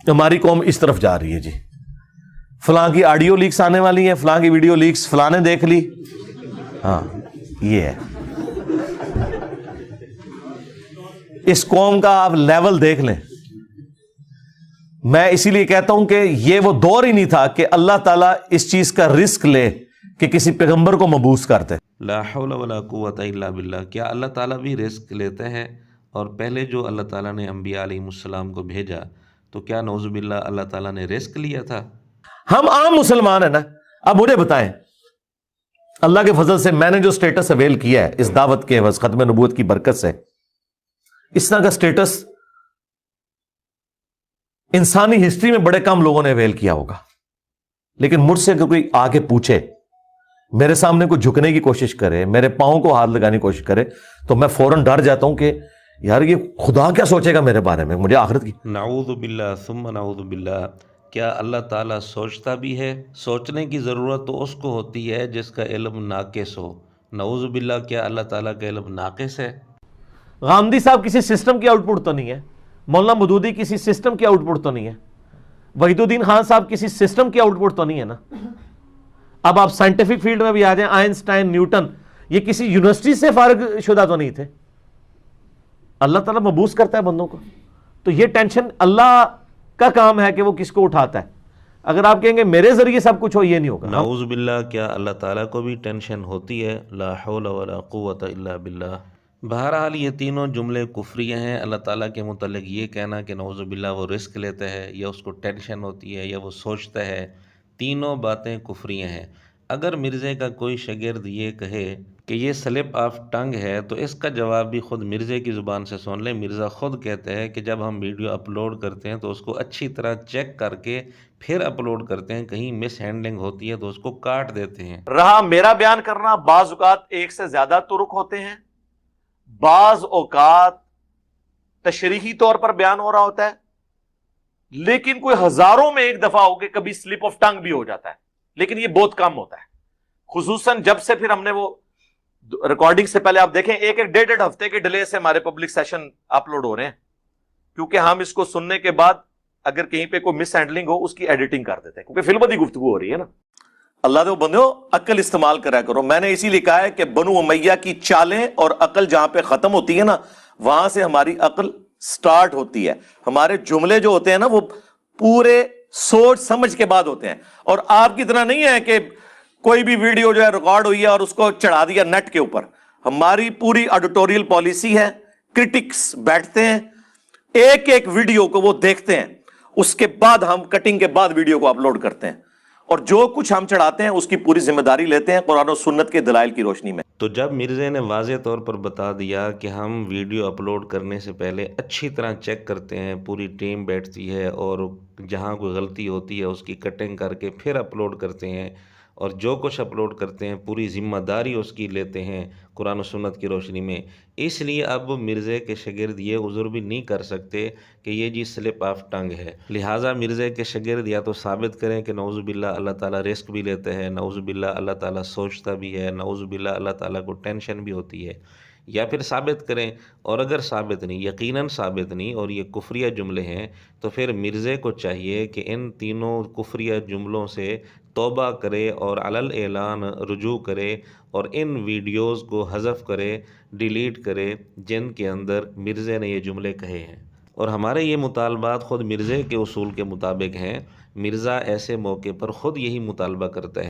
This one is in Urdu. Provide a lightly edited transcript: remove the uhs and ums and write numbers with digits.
ہماری قوم اس طرف جا رہی ہے جی، فلاں کی آڈیو لیکس آنے والی ہیں، فلاں کی ویڈیو لیکس فلاں نے دیکھ لی. ہاں یہ ہے اس قوم کا آپ لیول دیکھ لیں. میں اسی لیے کہتا ہوں کہ یہ وہ دور ہی نہیں تھا کہ اللہ تعالیٰ اس چیز کا رسک لے کہ کسی پیغمبر کو مبعوث کرتے. لا حول ولا قوت الا باللہ. کیا اللہ تعالیٰ بھی رزق لیتے ہیں؟ اور پہلے جو اللہ تعالیٰ نے انبیاء علیہ السلام کو بھیجا تو کیا نعوذ باللہ اللہ تعالیٰ نے رزق لیا تھا؟ ہم عام مسلمان ہیں نا. اب مجھے بتائیں، اللہ کے فضل سے میں نے جو سٹیٹس اویل کیا ہے اس دعوت کے عوض ختم نبوت کی برکت سے، اس طرح کا سٹیٹس انسانی ہسٹری میں بڑے کم لوگوں نے اویل کیا ہوگا. لیکن مجھ سے اگر کوئی آ کے پوچھے، میرے سامنے کوئی جھکنے کی کوشش کرے، میرے پاؤں کو ہاتھ لگانے کی کوشش کرے، تو میں فوراً ڈر جاتا ہوں کہ یار یہ خدا کیا سوچے گا میرے بارے میں، مجھے آخرت کی. نعوذ باللہ ثم نعوذ باللہ. کیا اللہ تعالیٰ سوچتا بھی ہے؟ سوچنے کی ضرورت تو اس کو ہوتی ہے جس کا علم ناقص ہو. نعوذ باللہ کیا اللہ تعالیٰ کا علم ناقص ہے؟ غامدی صاحب کسی سسٹم کی آؤٹ پٹ تو نہیں ہے، مولانا مودودی کسی سسٹم کی آؤٹ پٹ تو نہیں ہے، وحید الدین خان صاحب کسی سسٹم کی آؤٹ پٹ تو نہیں ہے نا. اب آپ سائنٹیفک فیلڈ میں بھی آ جائیں، آئنسٹائن، نیوٹن، یہ کسی یونیورسٹی سے فارغ شدہ تو نہیں تھے. اللہ تعالیٰ مبعوث کرتا ہے بندوں کو، تو یہ ٹینشن اللہ کا کام ہے کہ وہ کس کو اٹھاتا ہے. اگر آپ کہیں گے میرے ذریعے سب کچھ ہو، یہ نہیں ہوگا. نعوذ باللہ کیا اللہ تعالیٰ کو بھی ٹینشن ہوتی ہے؟ لا حول ولا قوت الا باللہ. بہرحال یہ تینوں جملے کفریہ ہیں. اللہ تعالیٰ کے متعلق یہ کہنا کہ نعوذ باللہ وہ رزق لیتا ہے، یا اس کو ٹینشن ہوتی ہے، یا وہ سوچتا ہے، تینوں باتیں کفریہ ہیں. اگر مرزے کا کوئی شاگرد یہ کہے کہ یہ سلپ آف ٹنگ ہے تو اس کا جواب بھی خود مرزے کی زبان سے سن لیں. مرزا خود کہتے ہیں کہ جب ہم ویڈیو اپلوڈ کرتے ہیں تو اس کو اچھی طرح چیک کر کے پھر اپلوڈ کرتے ہیں. کہیں مس ہینڈلنگ ہوتی ہے تو اس کو کاٹ دیتے ہیں. رہا میرا بیان کرنا، بعض اوقات ایک سے زیادہ طرق ہوتے ہیں، بعض اوقات تشریحی طور پر بیان ہو رہا ہوتا ہے، لیکن کوئی ہزاروں میں ایک دفعہ ہو کے کبھی سلپ آف ٹنگ بھی ہو جاتا ہے، لیکن یہ بہت کم ہوتا ہے. خصوصاً جب سے پھر ہم نے وہ ریکارڈنگ سے پہلے آپ دیکھیں ایک ڈیڑھ ہفتے کے ڈیلے سے ہمارے پبلک سیشن اپلوڈ ہو رہے ہیں، کیونکہ ہم اس کو سننے کے بعد اگر کہیں پہ کوئی مس ہینڈلنگ ہو اس کی ایڈیٹنگ کر دیتے ہیں، کیونکہ فلم کی گفتگو ہو رہی ہے نا. اللہ دے بندو عقل استعمال کرا کرو. میں نے اسی لیے کہا ہے کہ بنو امیہ کی چالیں اور عقل جہاں پہ ختم ہوتی ہے نا، وہاں سے ہماری عقل سٹارٹ ہوتی ہے. ہمارے جملے جو ہوتے ہیں نا وہ پورے سوچ سمجھ کے بعد ہوتے ہیں، اور آپ کی طرح نہیں ہے کہ کوئی بھی ویڈیو جو ہے ریکارڈ ہوئی ہے اور اس کو چڑھا دیا نیٹ کے اوپر. ہماری پوری ایڈیٹوریل پالیسی ہے، کرٹکس بیٹھتے ہیں، ایک ایک ویڈیو کو وہ دیکھتے ہیں، اس کے بعد ہم کٹنگ کے بعد ویڈیو کو اپلوڈ کرتے ہیں، اور جو کچھ ہم چڑھاتے ہیں اس کی پوری ذمہ داری لیتے ہیں قرآن و سنت کے دلائل کی روشنی میں. تو جب مرزے نے واضح طور پر بتا دیا کہ ہم ویڈیو اپلوڈ کرنے سے پہلے اچھی طرح چیک کرتے ہیں، پوری ٹیم بیٹھتی ہے اور جہاں کوئی غلطی ہوتی ہے اس کی کٹنگ کر کے پھر اپلوڈ کرتے ہیں، اور جو کچھ اپلوڈ کرتے ہیں پوری ذمہ داری اس کی لیتے ہیں قرآن و سنت کی روشنی میں، اس لیے اب مرزے کے شاگرد یہ عذر بھی نہیں کر سکتے کہ یہ جی سلپ آف ٹنگ ہے. لہٰذا مرزے کے شاگرد یا تو ثابت کریں کہ نعوذ باللہ اللہ تعالیٰ رزق بھی لیتے ہیں، نعوذ باللہ اللہ تعالیٰ سوچتا بھی ہے، نعوذ باللہ اللہ تعالیٰ کو ٹینشن بھی ہوتی ہے، یا پھر ثابت کریں. اور اگر ثابت نہیں، یقیناً ثابت نہیں، اور یہ کفریہ جملے ہیں، تو پھر مرزے کو چاہیے کہ ان تینوں کفریہ جملوں سے توبہ کرے اور علی الاعلان رجوع کرے، اور ان ویڈیوز کو حذف کرے، ڈیلیٹ کرے جن کے اندر مرزے نے یہ جملے کہے ہیں. اور ہمارے یہ مطالبات خود مرزے کے اصول کے مطابق ہیں. مرزا ایسے موقع پر خود یہی مطالبہ کرتا ہے.